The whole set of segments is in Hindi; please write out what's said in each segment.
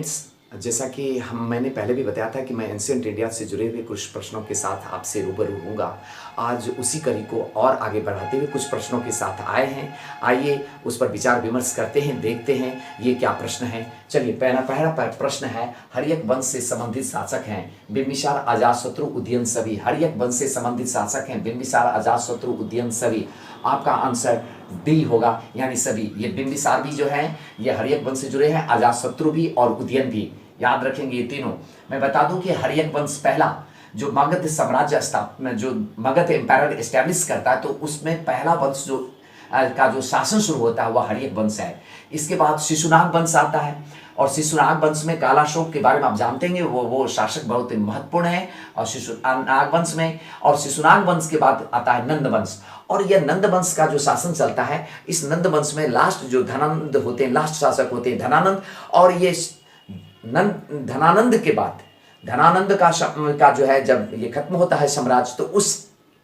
फ्रेंड्स, जैसा कि मैंने पहले भी बताया था कि मैं एंशिएंट इंडिया से जुड़े हुए कुछ प्रश्नों के साथ आपसे रूबरू होऊंगा। आज उसी कड़ी को और आगे बढ़ाते हुए कुछ प्रश्नों के साथ आए हैं। आइए उस पर विचार विमर्श करते हैं, देखते हैं ये क्या प्रश्न है। चलिए, पहला प्रश्न है, हर्यक वंश से संबंधित शासक हैं बिंबिसार, अजातशत्रु, उदयन सभी। हर्यक वंश से संबंधित शासक हैं बिंबिसार, अजातशत्रु, उदयन सभी। आपका आंसर डी होगा, यानी सभी। ये बिंबिसार भी जो है ये हर्यक वंश से जुड़े हैं, अजातशत्रु भी और उदयन भी। याद रखेंगे ये तीनों। मैं बता दूं कि हर्यक वंश पहला जो मगध साम्राज्य जो मगध एम्पायर एस्टेब्लिश करता है, तो उसमें पहला वंश जो का जो शासन शुरू होता है वह हर्यक वंश है। इसके बाद शिशुनाग वंश आता है, और शिशुनाग वंश में कालाशोक के बारे में आप जानते हैं, वो शासक बहुत ही महत्वपूर्ण है और शिशुनाग वंश में। और शिशुनाग वंश के बाद आता है नंद वंश, और यह नंद वंश का जो शासन चलता है, इस नंद वंश में लास्ट जो धनानंद होते हैं, लास्ट शासक होते हैं धनानंद। और ये धनानंद के बाद धनानंद का जो है जब ये खत्म होता है साम्राज्य, तो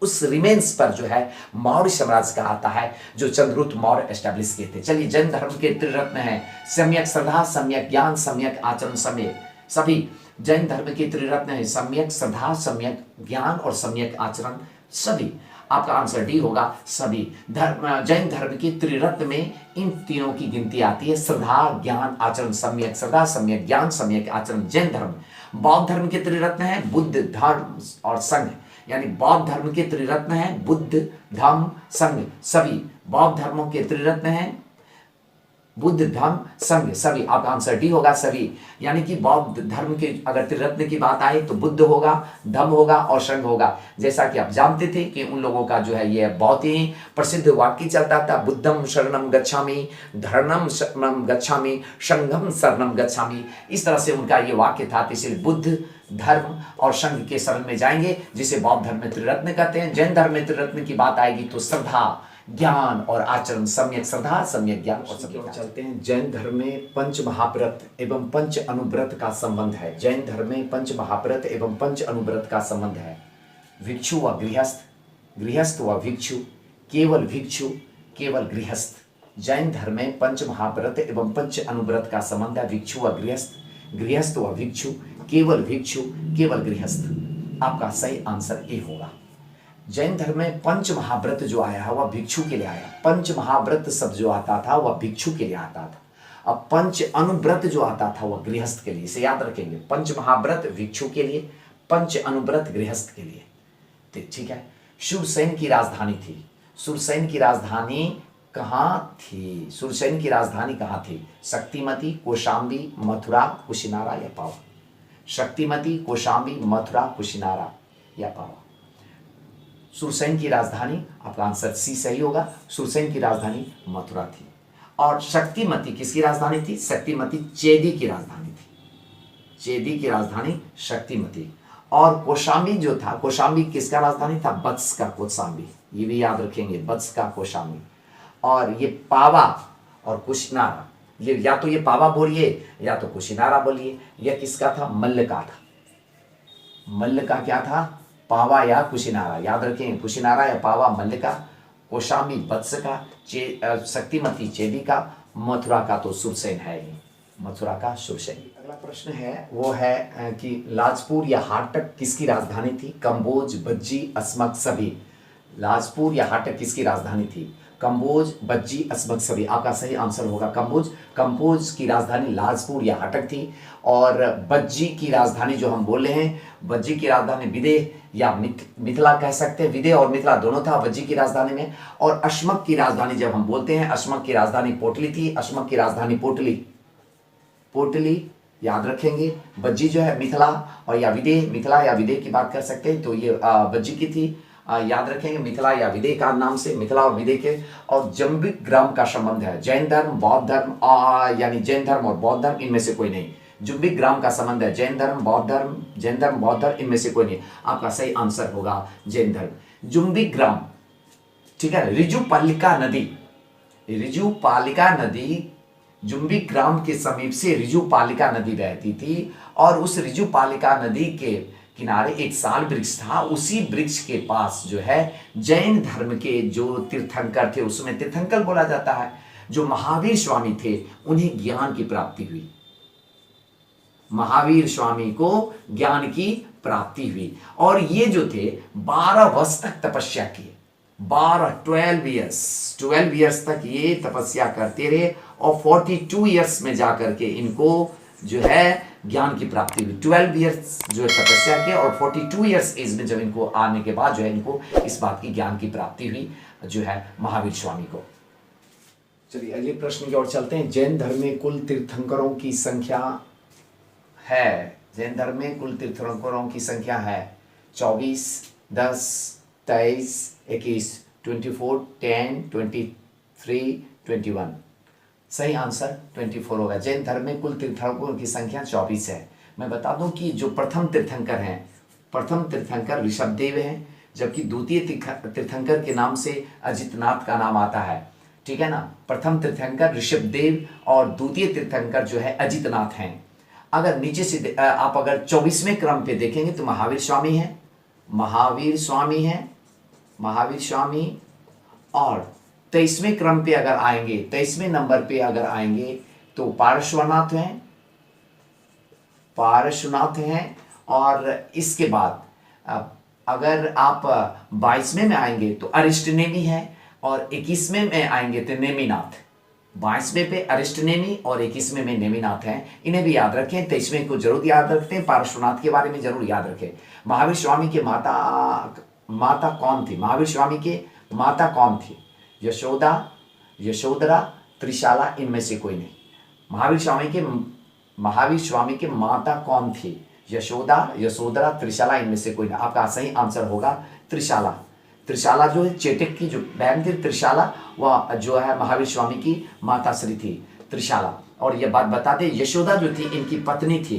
उस रिमेन्स पर जो है मौर्य साम्राज्य का आता है, जो चंद्रगुप्त मौर्य एस्टेब्लिश किए थे। चलिए, जैन धर्म के त्रिरत्न हैं सम्यक श्रद्धा, सम्यक ज्ञान, सम्यक आचरण, सभी। जैन धर्म के त्रिरत्न है सम्यक श्रद्धा, सम्यक ज्ञान और सम्यक आचरण, सभी। आपका आंसर डी होगा, सभी। जैन धर्म के त्रिरत्न में इन तीनों की गिनती आती है, श्रद्धा, ज्ञान, आचरण। सम्यक श्रद्धा, सम्यक ज्ञान, सम्यक आचरण, जैन धर्म। बौद्ध धर्म के त्रिरत्न है बुद्ध, धर्म और संघ, यानी बौद्ध धर्म के त्रिरत्न है बुद्ध, धर्म, संघ, सभी। बौद्ध धर्मों के त्रिरत्न है बुद्ध, धर्म, संघ, सभी। आपका आंसर डी होगा, सभी। यानी कि बौद्ध धर्म के अगर त्रिरत्न की बात आए तो बुद्ध होगा, धम्म होगा और संघ होगा। जैसा कि आप जानते थे कि उन लोगों का जो है ये बहुत ही प्रसिद्ध वाक्य चलता था, बुद्धम शरणम गच्छामि, धर्मम शरणम गच्छामि, संघम शरणम गच्छामि। इस तरह से उनका ये वाक्य था। इसलिए बुद्ध, धर्म और संघ के शरण में जाएंगे, जिसे बौद्ध धर्म में त्रिरत्न कहते हैं। जैन धर्म में त्रिरत्न की बात आएगी तो श्रद्धा, ज्ञान और आचरण, सम्यक श्रद्धा, सम्यक ज्ञान और सम्यक। चलते हैं, जैन धर्म में पंच महाव्रत एवं पंच अनुव्रत का संबंध है। जैन धर्म में पंच महाव्रत एवं पंच अनुव्रत का संबंध है। भिक्षु व गृहस्थ, गृहस्थ व भिक्षु, केवल भिक्षु, केवल गृहस्थ। जैन धर्म में पंच महाव्रत एवं पंच अनुव्रत का संबंध है। भिक्षु व गृहस्थ, गृहस्थ व भिक्षु, केवल भिक्षु, केवल गृहस्थ। आपका सही आंसर ए होगा। जैन धर्म में पंच महाव्रत जो आया है वह भिक्षु के लिए आया। पंच महाव्रत शब्द जो आता था वह भिक्षु के लिए आता था। अब पंच अनुव्रत जो आता था वह गृहस्थ के लिए। इसे याद रखेंगे, पंच महाव्रत भिक्षु के लिए, पंच अनुव्रत गृहस्थ के लिए। ठीक है। शूरसेन की राजधानी थी। शूरसेन की राजधानी कहाँ थी? शूरसेन की राजधानी कहाँ थी? शक्तिमती, कौशाम्बी, मथुरा, कुशीनारा या पावा? शक्तिमती, कौशाम्बी, मथुरा, कुशीनारा या पावा? शूरसेन की राजधानी, आपका आंसर सी सही होगा। शूरसेन की राजधानी मथुरा थी। और शक्तिमती किसकी राजधानी थी? शक्तिमती चेदी की राजधानी थी। चेदी की राजधानी शक्तिमती। और कौशाम्बी जो था, कौशाम्बी किसका राजधानी था? वत्स का कौशाम्बी। ये भी याद रखेंगे, वत्स का कौशाम्बी। और ये पावा और कुशीनारा, ये या तो ये पावा बोलिए या तो कुशीनारा बोलिए। यह किसका था? मल्ल का था। मल्ल का क्या था? पावा या कुशीनारा। याद रखें, कुशीनारा या पावा मल्ल का, कौशाम्बी वत्स का, शक्तिमती चेदी का, मथुरा का तो शूरसेन है ही। मथुरा का शूरसेन। अगला प्रश्न है वो है कि लाजपुर या हाटक किसकी राजधानी थी? कंबोज, बज्जी, अस्मक, सभी। लाजपुर या हाटक किसकी राजधानी थी? कंबोज, बज्जी, अस्मक, सभी। आपका सही आंसर होगा कंबोज। कंबोज की राजधानी लाजपुर या हाटक थी। और बज्जी की राजधानी जो हम बोल रहे हैं, बज्जी की राजधानी विदेह या मिथिला कह सकते हैं। विदेह और मिथिला दोनों था बज्जी की राजधानी में। और अश्मक की राजधानी जब हम बोलते हैं, अश्मक की राजधानी पोटली थी। अश्मक की राजधानी पोटली, पोटली याद रखेंगे। बज्जी जो है मिथिला और या विदेह, मिथिला या विदेह की बात कर सकते हैं, तो ये बज्जी की थी। याद रखेंगे, मिथिला या विदेह का नाम से मिथिला और विदेह के। और जंबिक ग्राम का संबंध है जैन धर्म, बौद्ध धर्म, यानी जैन धर्म और बौद्ध धर्म, इनमें से कोई नहीं। जुम्बिक ग्राम का संबंध है जैन धर्म, बौद्ध धर्म, जैन धर्म, बौद्ध धर्म, इनमें से कोई नहीं। आपका सही आंसर होगा जैन धर्म। जुम्बिक ग्राम, ठीक है। रिजुपालिका नदी, रिजुपालिका नदी जुम्बिक ग्राम के समीप से रिजुपालिका नदी बहती थी। और उस रिजुपालिका नदी के किनारे एक साल वृक्ष था। उसी वृक्ष के पास जो है जैन धर्म के जो तीर्थंकर थे, उसमें तीर्थंकर बोला जाता है, जो महावीर स्वामी थे, उन्हें ज्ञान की प्राप्ति हुई। महावीर स्वामी को ज्ञान की प्राप्ति हुई। और ये जो थे 12 वर्ष तक तपस्या किए, 12 ईयर्स तक ये तपस्या करते रहे और 42 ईयर्स में जाकर के इनको जो है ज्ञान की प्राप्ति हुई। 12 ईयर्स जो है तपस्या की और 42 ईयर्स एज में जब इनको आने के बाद जो है इनको इस बात की ज्ञान की प्राप्ति हुई जो है महावीर स्वामी को। चलिए अगले प्रश्न की ओर चलते हैं। जैन धर्म में कुल तीर्थंकरों की संख्या है, जैन धर्म में कुल तीर्थंकरों की संख्या है 24, 10, 23, 21, 24, 10, 23, 21। सही आंसर 24 होगा। जैन धर्म में कुल तीर्थंकरों की संख्या 24 है। मैं बता दूं कि जो प्रथम तीर्थंकर हैं, प्रथम तीर्थंकर ऋषभदेव हैं, जबकि द्वितीय तीर्थंकर के नाम से अजितनाथ का नाम आता है। ठीक है ना, प्रथम तीर्थंकर ऋषभदेव और द्वितीय तीर्थंकर जो है अजितनाथ हैं। अगर नीचे से आप अगर 24वें क्रम पे देखेंगे तो महावीर स्वामी हैं, महावीर स्वामी हैं, महावीर स्वामी। और 23वें क्रम पे अगर आएंगे, 23वें नंबर पे अगर आएंगे तो पार्श्वनाथ हैं, पार्श्वनाथ हैं। और इसके बाद अगर आप 22वें में आएंगे तो अरिष्टनेमी है और 21वें में आएंगे तो नेमिनाथ। 22वें पे अरिष्टनेमी और 21वें में नेमिनाथ हैं। इन्हें भी याद रखें, 23वें को जरूर याद रखते हैं। पार्श्वनाथ के बारे में जरूर याद रखें। महावीर स्वामी के माता कौन थी? महावीर स्वामी के माता कौन थी? यशोदा, यशोधरा, त्रिशाला, इनमें से कोई नहीं। महावीर स्वामी के माता कौन थी? यशोदा, यशोधरा, त्रिशाला, इनमें से कोई नहीं। आपका सही आंसर होगा त्रिशाला। त्रिशाला जो है चेटक की जो बहन थी त्रिशाला, वह जो है महावीर स्वामी की माता श्री थी त्रिशाला। और यह बात बता दें, यशोदा जो थी इनकी पत्नी थी,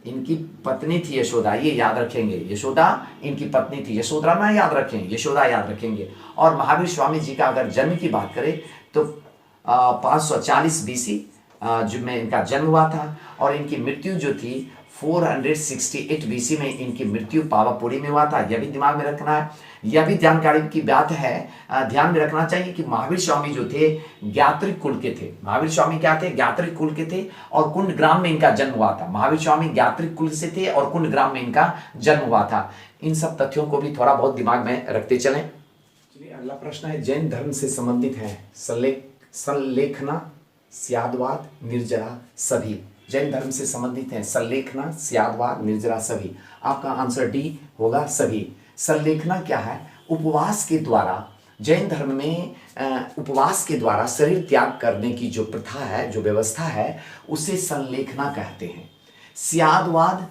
इनकी पत्नी थी यशोदा, ये याद रखेंगे। यशोदा इनकी पत्नी थी, यशोधरा ना याद रखें, यशोदा याद रखेंगे। और महावीर स्वामी जी का अगर जन्म की बात करें तो 540 BC जो में इनका जन्म हुआ था। और इनकी मृत्यु जो थी 468 BC में इनकी मृत्यु पावापुरी में हुआ था। यह भी दिमाग में रखना है, यह भी जानकारी की बात है, ध्यान में रखना चाहिए कि महावीर स्वामी जो थे ज्ञात्रिक कुल के थे। महावीर स्वामी क्या थे? ज्ञात्रिक कुल के थे और कुंड ग्राम में इनका जन्म हुआ था। महावीर स्वामी ज्ञात्रिक कुल से थे और कुंड ग्राम में इनका जन्म हुआ था। इन सब तथ्यों को भी थोड़ा बहुत दिमाग में रखते चलें। चलिए अगला प्रश्न है, जैन धर्म से संबंधित है संलेखना, स्यादवाद, निर्जरा, सभी। जैन धर्म से संबंधित है संलेखना, स्यादवाद, निर्जरा, सभी। आपका आंसर डी होगा, सभी। संलेखना क्या है? उपवास के द्वारा, जैन धर्म में उपवास के द्वारा शरीर त्याग करने की जो प्रथा है, जो व्यवस्था है, उसे संलेखना कहते हैं। स्यादवाद,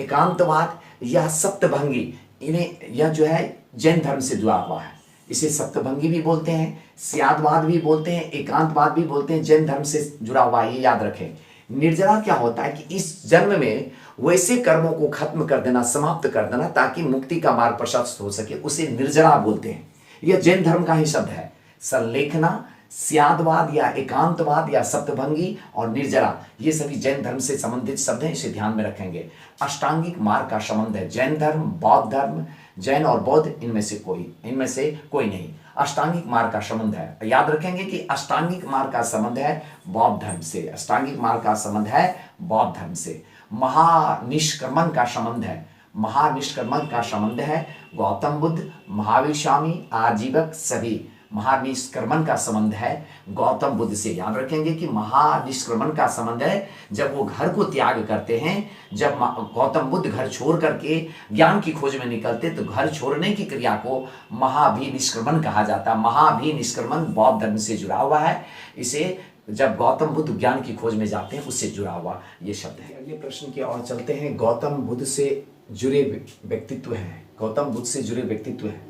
एकांतवाद या सप्तभंगी, इन्हें यह जो है जैन धर्म से जुड़ा हुआ है। इसे सप्तभंगी भी बोलते हैं, स्यादवाद भी बोलते हैं, एकांतवाद भी बोलते हैं, जैन धर्म से जुड़ा हुआ है, ये याद रखें। निर्जरा क्या होता है कि इस जन्म में वैसे कर्मों को खत्म कर देना, समाप्त कर देना, ताकि मुक्ति का मार्ग प्रशस्त हो सके, उसे निर्जरा बोलते हैं। यह जैन धर्म का ही शब्द है। संलेखना, स्यादवाद या एकांतवाद या सप्तभंगी और निर्जरा, ये सभी जैन धर्म से संबंधित शब्द हैं, इसे ध्यान में रखेंगे। अष्टांगिक मार्ग का संबंध है जैन धर्म, बौद्ध धर्म, जैन और बौद्ध, इनमें से कोई नहीं। अष्टांगिक मार्ग का संबंध है, याद रखेंगे कि अष्टांगिक मार्ग का संबंध है बौद्ध धर्म से। अष्टांगिक मार्ग का संबंध है बौद्ध धर्म से। महानिष्क्रमण का संबंध है, महानिष्क्रमण का संबंध है गौतम बुद्ध, महावीर स्वामी, आजीवक, सभी। महानिष्क्रमण का संबंध है गौतम बुद्ध से। याद रखेंगे कि महानिष्क्रमण का संबंध है जब वो घर को त्याग करते हैं। जब गौतम बुद्ध घर छोड़ करके ज्ञान की खोज में निकलते तो घर छोड़ने की क्रिया को महाभिनिष्क्रमण कहा जाता है। महाभिनिष्क्रमण बौद्ध धर्म से जुड़ा हुआ है। इसे जब गौतम बुद्ध ज्ञान की खोज में जाते हैं उससे जुड़ा हुआ ये शब्द है। अगले प्रश्न की ओर चलते हैं। गौतम बुद्ध से जुड़े व्यक्तित्व हैं, गौतम बुद्ध से जुड़े व्यक्तित्व हैं,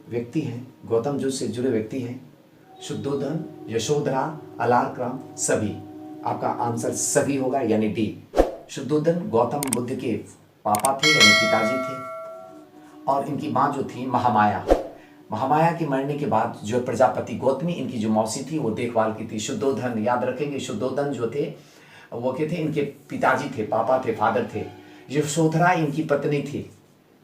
व्यक्ति हैं गौतम बुद्ध से जुड़े व्यक्ति हैं शुद्धोधन, यशोधरा, अलार्कम, सभी। आपका आंसर सभी होगा, यानी डी। शुद्धोधन गौतम बुद्ध के पापा थे, यानी पिताजी थे। और इनकी माँ जो थी महामाया, महामाया के मरने के बाद जो प्रजापति गौतमी इनकी जो मौसी थी वो देखभाल की थी। शुद्धोधन, याद रखेंगे, शुद्धोधन जो थे वो क्या थे? इनके पिताजी थे, पापा थे, फादर थे। यशोधरा इनकी पत्नी थी,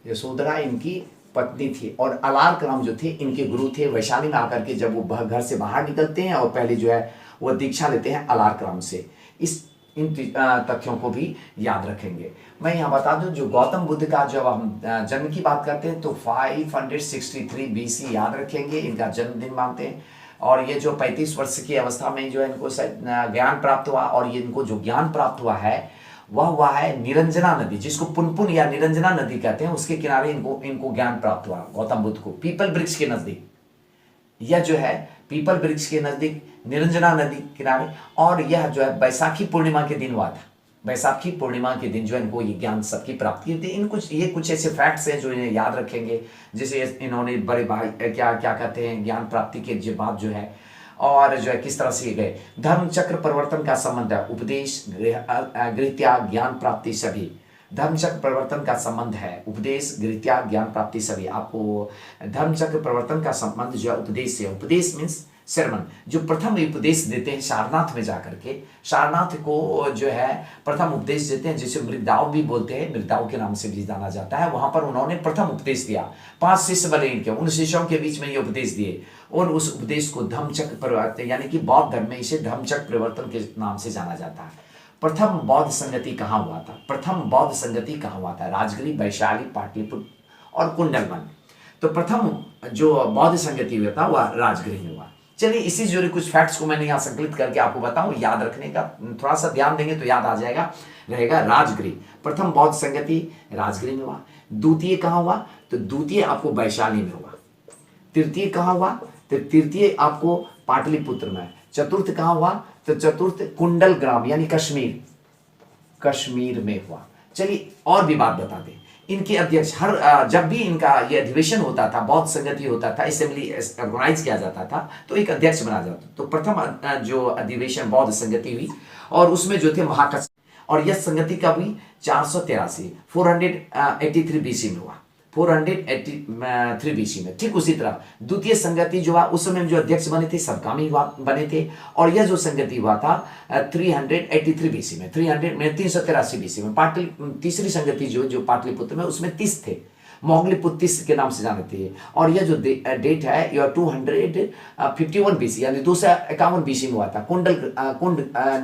यशोधरा इनकी पत्नी थी। और अलार्कम जो थे इनके गुरु थे। वैशाली में आकर के जब वो घर से बाहर निकलते हैं और पहले जो है वो दीक्षा लेते हैं अलार्कम से। इस तथ्यों को भी याद रखेंगे। मैं यहाँ बता दूं, जो गौतम बुद्ध का जब हम जन्म की बात करते हैं तो 563 BC याद रखेंगे, इनका जन्मदिन मानते हैं। और ये जो 35 वर्ष की अवस्था में जो है इनको ज्ञान प्राप्त हुआ, और ये इनको जो ज्ञान प्राप्त हुआ है वह हुआ है निरंजना नदी, जिसको पुनपुन या निरंजना नदी कहते हैं, उसके किनारे इनको ज्ञान प्राप्त हुआ गौतम बुद्ध को, पीपल वृक्ष के नजदीक। यह जो है पीपल वृक्ष के नजदीक निरंजना नदी किनारे, और यह जो है बैसाखी पूर्णिमा के दिन हुआ था। बैसाखी पूर्णिमा के दिन जो है इनको ये ज्ञान सबकी प्राप्ति थी। ये कुछ ऐसे फैक्ट्स हैं जो इन्हें याद रखेंगे, जैसे इन्होंने बड़े भाई क्या क्या कहते हैं ज्ञान प्राप्ति के बाद जो है, और जो है किस तरह से गए। धर्म चक्र परिवर्तन का संबंध है उपदेश, गृह त्याग, ज्ञान प्राप्ति सभी। धर्म चक्र परिवर्तन का संबंध है उपदेश, गृह त्याग, ज्ञान प्राप्ति सभी। आपको धर्म चक्र परिवर्तन का संबंध जो है उपदेश से। उपदेश मीन्स शर्मन, जो प्रथम उपदेश देते हैं सारनाथ में जाकर के, सारनाथ को जो है प्रथम उपदेश देते हैं, जिसे मृगदाव भी बोलते हैं, मृगदाव के नाम से भी जाना जाता है। वहां पर उन्होंने प्रथम उपदेश दिया, 5 शिष्य बने इनके, उन शिष्यों के बीच में ये उपदेश दिए, और उस उपदेश को धम्मचक्र परिवर्तन, यानी कि बौद्ध धर्म में इसे धम्मचक्र परिवर्तन के नाम से जाना जाता है। प्रथम बौद्ध संगति कहाँ हुआ था? प्रथम बौद्ध संगति कहाँ हुआ था? राजगिरी, वैशाली, पाटलिपुत्र और कुंडलवन। तो प्रथम जो बौद्ध संगति हुआ था वह राजगिरी में हुआ। चलिए, इसी जुड़े कुछ फैक्ट्स को मैंने यहाँ संकलित करके आपको बताऊं, याद रखने का थोड़ा सा ध्यान देंगे तो याद आ जाएगा रहेगा। राजगिरी, प्रथम बौद्ध संगति राजगिरी में हुआ। द्वितीय कहाँ हुआ? तो द्वितीय आपको वैशाली में हुआ। तृतीय कहाँ हुआ? तो तृतीय आपको पाटलिपुत्र में। चतुर्थ कहाँ हुआ? तो चतुर्थ कुंडल ग्राम यानी कश्मीर में हुआ। चलिए, और भी बात बता दें, इनके अध्यक्ष हर जब भी इनका ये अधिवेशन होता था, बौद्ध संगति होता था, असेंबली ऑर्गेनाइज किया जाता था, तो एक अध्यक्ष बना जाता। तो प्रथम जो अधिवेशन बौद्ध संगति हुई, और उसमें जो थे महाकश्यप, और यह संगति का भी 483 BC में हुआ, 483 BC में। ठीक उसी तरह द्वितीय संगति जो हुआ उस समय जो अध्यक्ष बने थे सबकामी बने थे, और यह जो संगति हुआ था 383 BC में, 383 BC में। तीसरी संगति जो पाटलिपुत्र में, उसमें 30 थे, मोगलीपुत्र 30 के नाम से जानते थे। और यह जो डेट है यह 251 BC यानी 251 BC में हुआ था। कुंडल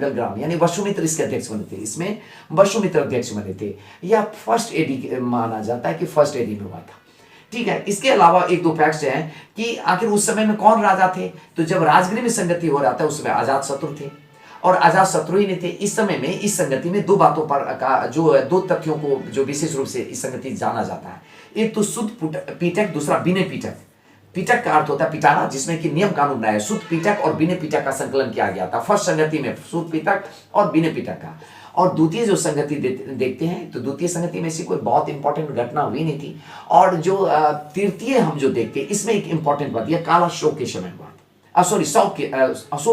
ग्राम यानी वसुमित्र इसके अध्यक्ष बने थे, इसमें वसुमित्र अध्यक्ष बने थे। यह फर्स्ट एडी माना जाता है कि फर्स्ट एडी में हुआ था। ठीक है, इसके अलावा एक दो फैक्ट्स हैं कि आखिर उस समय में कौन राजा थे। तो जब राजगिरी में संगति हो रहा था उस समय अजात शत्रु थे, और अजात शत्रु ही नहीं थे। इस समय में इस संगति में दो बातों पर जो दो तथ्यों को जो विशेष रूप से इस संगति जाना जाता है। एक तो शुद्ध पीठक, दूसरा विनय पीठक। पीठक का अर्थ होता है पिटारा, जिसमें कि नियम कानून बनाया। शुद्ध पीठक और विनय पीठक का संकलन किया गया था फर्स्ट संगति में, शुद्ध पीठक और विनय पीठक का। और द्वितीय जो संगति देखते हैं तो द्वितीय संगति में से कोई बहुत इंपॉर्टेंट घटना हुई नहीं थी। और जो तृतीय हम जो देखते हैं इसमें एक इंपॉर्टेंट बात, यह काला अशोक के समय हुआ था, सॉरी अशोक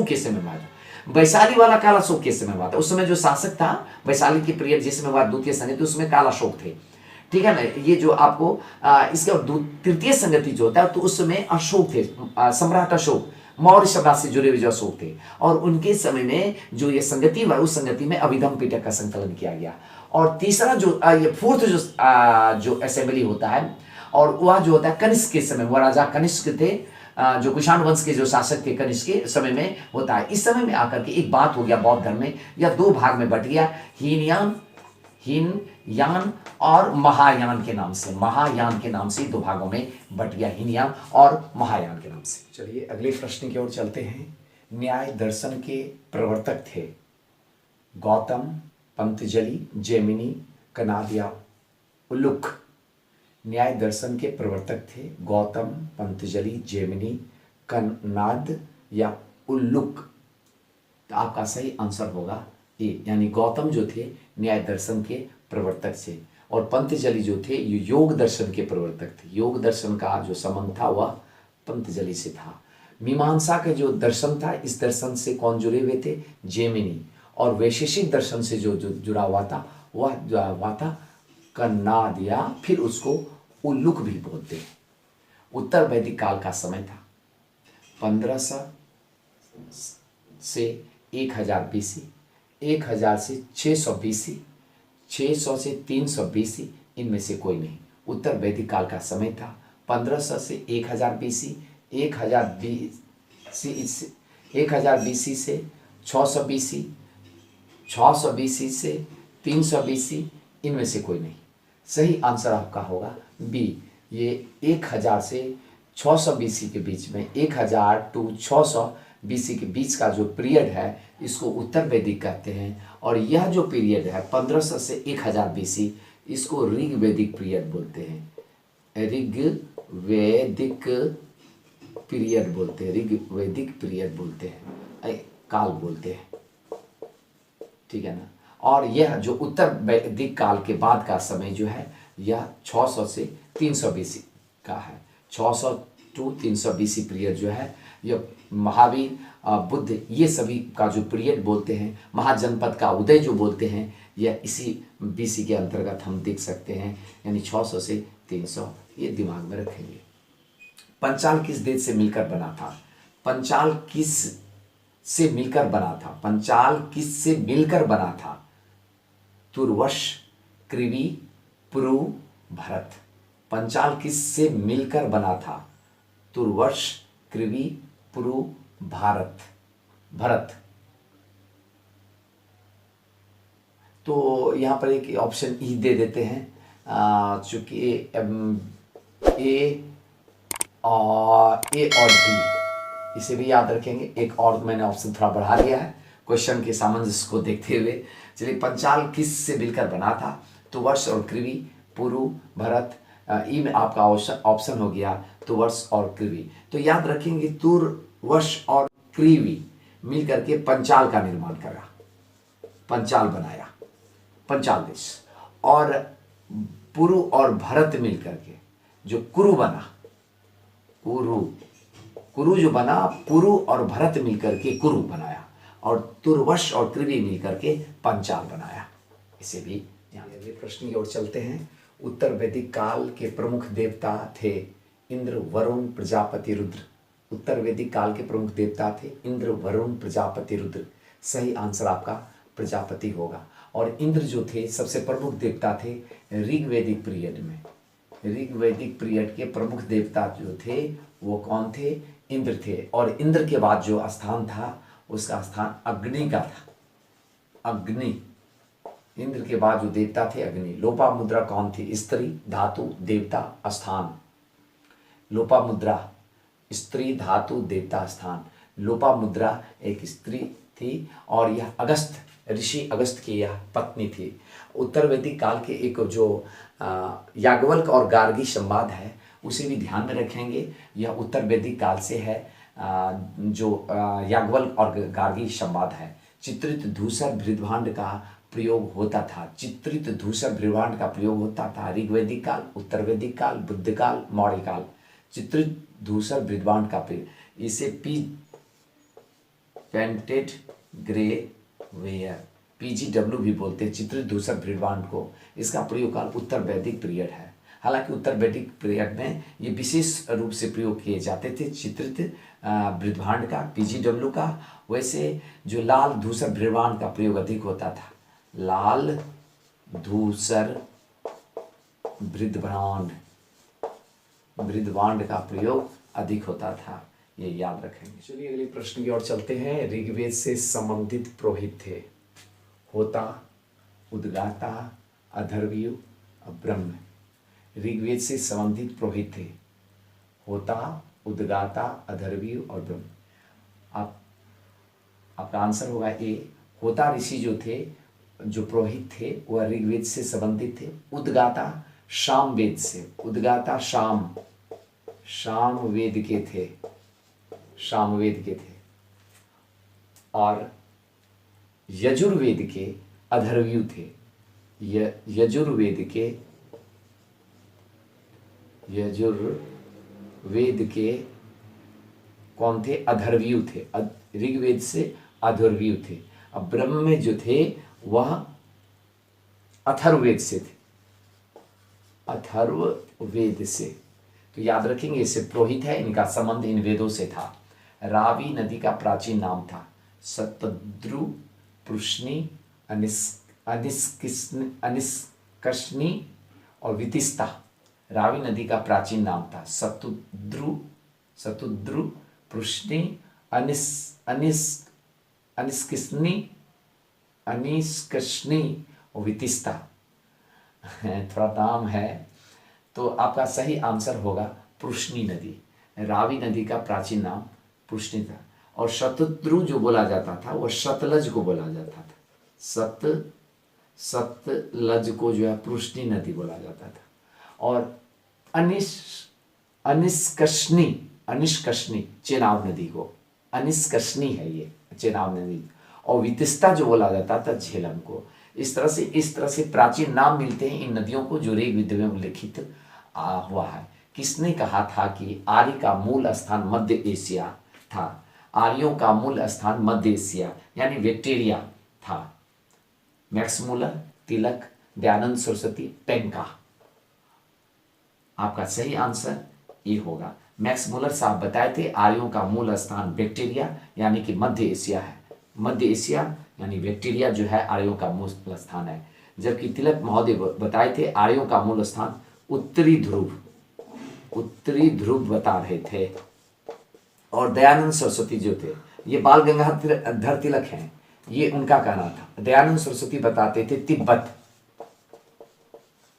के समय हुआ था। वैशाली वाला काला अशोक के समय हुआ था। उस समय जो शासक था वैशाली के पीरियड जिसमें हुआ द्वितीय संगति, उसमें काला अशोक थे। ठीक है ना, ये जो आपको इसका तृतीय संगति जो होता है तो उस समय अशोक थे, सम्राट अशोक, मौर्य सम्राट से जुड़े हुए जो अशोक थे। और उनके समय में जो ये संगति हुआ उस संगति में अभिधम पीठक का संकलन किया गया। और तीसरा जो ये फोर्थ जो असेंबली होता है, और वह जो होता है कनिष्क के समय, वह राजा कनिष्क थे, जो कुषाण वंश के जो शासक थे कनिष्क के समय में होता है। इस समय में आकर के एक बात हो गया बौद्ध धर्म में, या दो भाग में बट गया, हीनयान और महायान के नाम से। महायान के नाम से दो भागों में बट गया, हीनयान और महायान के नाम से। चलिए अगले प्रश्न की ओर चलते हैं। न्याय दर्शन के प्रवर्तक थे गौतम, पतंजलि, जैमिनी, कनाद, उल्लुक। न्याय दर्शन के प्रवर्तक थे गौतम, पतंजलि, जैमिनी, कनाद या उल्लुक। तो आपका सही आंसर होगा ये, यानी गौतम जो थे न्याय दर्शन के प्रवर्तक थे, और पतंजलि जो थे ये योग दर्शन के प्रवर्तक थे। योग दर्शन का जो संबंध था वह पतंजलि से था। मीमांसा के जो दर्शन था, इस दर्शन से कौन जुड़े हुए थे? जैमिनी। और वैशेषिक दर्शन से जो जुड़ा हुआ था वह जुड़ा हुआ था कनाद, या फिर उसको उल्लुक भी बोलते हैं। उत्तर वैदिक काल का समय था, 1500 से 1000 BC, 1000 से 600 BC, 600 से 300 BC, इनमें से कोई नहीं। उत्तर वैदिक काल का समय था 1500 से 1000 BC, 1000 BC से 600 BC, 600 BC से 300 BC, इनमें से कोई नहीं। सही आंसर आपका होगा बी। ये 1000 से 600 BC के बीच में, 1000 टू 600 BC के बीच का जो पीरियड है इसको उत्तर वैदिक कहते हैं। और यह जो पीरियड है 1500 से 1000 BC, इसको ऋग वैदिक पीरियड बोलते हैं। ऋग वैदिक पीरियड बोलते हैं, ऋग वैदिक पीरियड बोलते हैं, काल बोलते हैं, ठीक है ना। और यह जो उत्तर वैदिक काल के बाद का समय जो है यह 600 से 300 BC का है। 600 टू 300 BC पीरियड जो है यह महावीर, बुद्ध, ये सभी का जो पीरियड बोलते हैं, महाजनपद का उदय जो बोलते हैं, यह इसी BC के अंतर्गत हम देख सकते हैं, यानी 600 से 300, ये दिमाग में रखेंगे। पंचाल किस देश से मिलकर बना था? पंचाल किस से मिलकर बना था? पंचाल किस से मिलकर बना था? तुर्वश, कृवि, पुरु, भरत। पंचाल किस से मिलकर बना था? तुर्वश, कृवि, पुरु, भरत। तो यहाँ पर एक ऑप्शन ई दे देते हैं, चूंकि ए और बी, इसे भी याद रखेंगे। एक और मैंने ऑप्शन थोड़ा बढ़ा दिया है क्वेश्चन के सामंजस्य को देखते हुए। चलिए, पंचाल किस से मिलकर बना था? तुर्वश और कृवि, पुरु, भरत। ई में आपका ऑप्शन हो गया तुर्वश और कृवि। तो याद रखेंगे, तुर्वश और कृवि मिलकर के पंचाल का निर्माण करा, पंचाल बनाया, पंचाल देश। और पुरु और भरत मिलकर के जो कुरु बना, कुरु जो बना, पुरु और भरत मिलकर के कुरु बनाया, और तुर्वश और कृवि मिलकर के पंचाल बनाया। इसे भी अगले प्रश्न की ओर चलते हैं। उत्तर वैदिक काल के प्रमुख देवता थे इंद्र, वरुण, प्रजापति, रुद्र। उत्तर वैदिक काल के प्रमुख देवता थे इंद्र, वरुण, प्रजापति, रुद्र। सही आंसर आपका प्रजापति होगा। और इंद्र जो थे सबसे प्रमुख देवता थे ऋग वैदिक पीरियड में। ऋग वैदिक पीरियड के प्रमुख देवता जो थे वो कौन थे? इंद्र थे। और इंद्र के बाद जो स्थान था उसका स्थान अग्नि का था, अग्नि। इंद्र के बाद जो देवता थे अग्नि। लोपामुद्रा कौन थी? स्त्री, धातु, देवता, स्थान। लोपामुद्रा स्त्री, धातु, देवता, स्थान। लोपामुद्रा एक स्त्री थी और यह अगस्त, ऋषि अगस्त की यह पत्नी थी। उत्तर वैदिक काल के एक जो याज्ञवल्क्य और गार्गी संवाद है उसे भी ध्यान में रखेंगे। यह उत्तर वैदिक काल से है, जो याज्ञवल्क्य और गार्गी संवाद है। चित्रित धूसर बृहद्भाण्ड का प्रयोग होता था। चित्रित धूसर बृहद्भाण्ड का प्रयोग होता था ऋग्वैदिक काल, उत्तर वैदिक काल, बुद्ध काल, मौर्य काल। चित्रित धूसर बृहद्भाण्ड का प्रयोग, इसे पेंटेड ग्रे वेयर, PGW भी बोलते हैं चित्रित धूसर बृहद्भाण्ड को। इसका प्रयोग काल उत्तर वैदिक पीरियड है। हालांकि उत्तर वैदिक पीरियड में ये विशेष रूप से प्रयोग किए जाते थे चित्रित बृहद्भाण्ड का, PGW का। वैसे जो लाल धूसर बृहद्भाण्ड का प्रयोग अधिक होता था। लाल धूसर बृहद्भाण्ड का प्रयोग अधिक होता था, ये याद रखेंगे। चलिए अगले प्रश्न की ओर चलते हैं। ऋग्वेद से संबंधित पुरोहित थे होता, उद्गाता, अथर्वयु, ब्रह्म। ऋग्वेद से संबंधित पुरोहित थे होता, उद्गाता, अथर्वयु और ब्रह्म। आपका आंसर होगा ए। होता ऋषि जो थे, जो पुरोहित थे, वह ऋग्वेद से संबंधित थे। उद्गाता सामवेद से, उद्गाता सामवेद के थे, सामवेद के थे। और यजुर्वेद के अथर्वयु थे। यजुर्वेद के कौन थे? अथर्वयु थे। ऋग्वेद से अथर्वयु थे। अब ब्रह्म में जो थे वह अथर्ववेद से थे, अथर्ववेद से। तो याद रखेंगे, इससे पुरोहित है, इनका संबंध इन वेदों से था। रावी नदी का प्राचीन नाम था शतद्रु, पृश्नी, अनिष्कर्षणी और वितिस्ता। रावी नदी का प्राचीन नाम था शतद्रु, पृश्नी, अनिष्कर्षणी, अनिष्कर्षणी और वितिस्ता थोड़ा नाम है, तो आपका सही आंसर होगा पुष्णी नदी। रावी नदी का प्राचीन नाम पुष्णी था। और शतद्रु जो बोला जाता था वह सतलज को बोला जाता था। सतलज को जो है पुष्णी नदी बोला जाता था। और अनिष्कर्षणी चेनाब नदी को, अनिष्कर्षणी है ये चेनाब नदी। और वितिस्ता जो बोला जाता था झेलम को। इस तरह से प्राचीन नाम मिलते हैं इन नदियों को जो ऋग्वेद में उल्लेखित हुआ है। किसने कहा था कि आर्य का मूल स्थान मध्य एशिया था? आर्यों का मूल स्थान मध्य एशिया यानी बैक्टीरिया था। मैक्स मूलर, तिलक, दयानंद सरस्वती, पेंका। आपका सही आंसर ये होगा। मैक्स मूलर साहब बताए थे आर्यों का मूल स्थान बैक्टीरिया यानी कि मध्य एशिया है। मध्य एशिया यानी बैक्टीरिया जो है आर्यों का मूल स्थान है। जबकि तिलक महोदय बताए थे आर्यों का मूल स्थान उत्तरी ध्रुव बता रहे थे। और दयानंद सरस्वती जो थे, ये बाल गंगाधर तिलक हैं, ये उनका कहना था। दयानंद सरस्वती बताते थे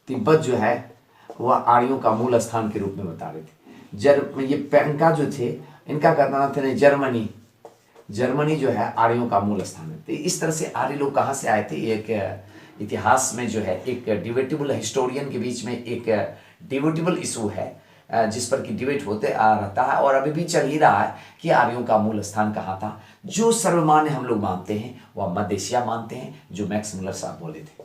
तिब्बत जो है वह आर्यों का मूल स्थान के रूप में बता रहे थे। ये पेंका जो थे, इनका कहना था जर्मनी जो है आर्यों का मूल स्थान है। तो इस तरह से आर्य लोग कहाँ से आए थे, एक इतिहास में जो है एक डिबेटेबल, हिस्टोरियन के बीच में एक डिबेटेबल इशू है जिस पर कि डिबेट होते रहता है और अभी भी चल ही रहा है कि आर्यों का मूल स्थान कहाँ था। जो सर्वमान्य हम लोग मानते हैं वह मध्य एशिया मानते हैं, जो मैक्स मूलर साहब बोले थे।